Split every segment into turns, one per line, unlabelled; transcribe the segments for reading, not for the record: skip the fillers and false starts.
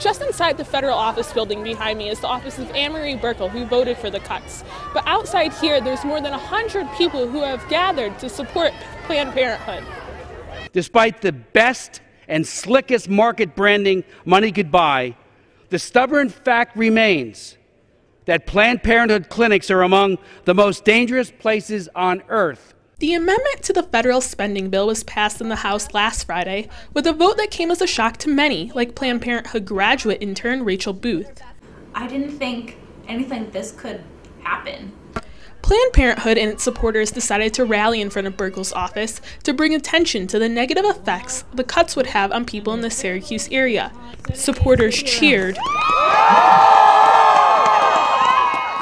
Just inside the federal office building behind me is the office of Anne-Marie Buerkle, who voted for the cuts. But outside here, there's more than 100 people who have gathered to support Planned Parenthood.
Despite the best and slickest market branding money could buy, the stubborn fact remains that Planned Parenthood clinics are among the most dangerous places on earth.
The amendment to the federal spending bill was passed in the House last Friday, with a vote that came as a shock to many, like Planned Parenthood graduate intern Rachel Booth.
I didn't think anything like this could happen.
Planned Parenthood and its supporters decided to rally in front of Buerkle's office to bring attention to the negative effects the cuts would have on people in the Syracuse area. Supporters cheered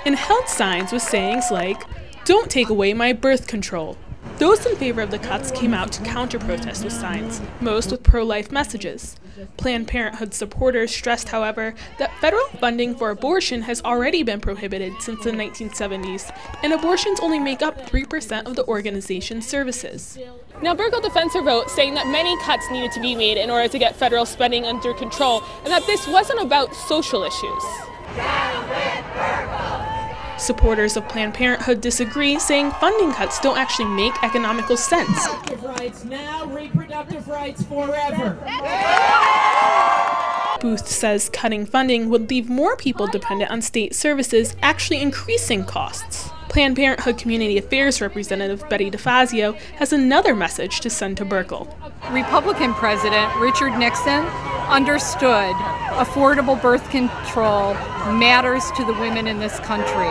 and held signs with sayings like, "Don't take away my birth control." Those in favor of the cuts came out to counter-protest with signs, most with pro-life messages. Planned Parenthood supporters stressed, however, that federal funding for abortion has already been prohibited since the 1970s, and abortions only make up 3% of the organization's services. Now, Buerkle defends her vote, saying that many cuts needed to be made in order to get federal spending under control, and that this wasn't about social issues. Supporters of Planned Parenthood disagree, saying funding cuts don't actually make economical sense.
Reproductive rights now, reproductive rights forever.
Booth says cutting funding would leave more people dependent on state services, actually increasing costs. Planned Parenthood Community Affairs Representative Betty DeFazio has another message to send to Buerkle.
Republican President Richard Nixon understood affordable birth control matters to the women in this country.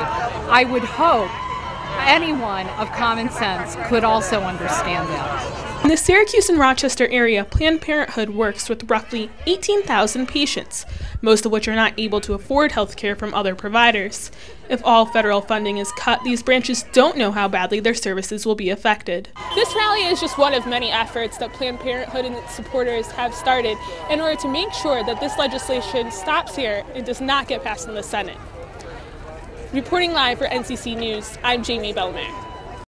I would hope anyone of common sense could also understand that.
In the Syracuse and Rochester area, Planned Parenthood works with roughly 18,000 patients, most of which are not able to afford health care from other providers. If all federal funding is cut, these branches don't know how badly their services will be affected. This rally is just one of many efforts that Planned Parenthood and its supporters have started in order to make sure that this legislation stops here and does not get passed in the Senate. Reporting live for NCC News, I'm Jamie Bellemare.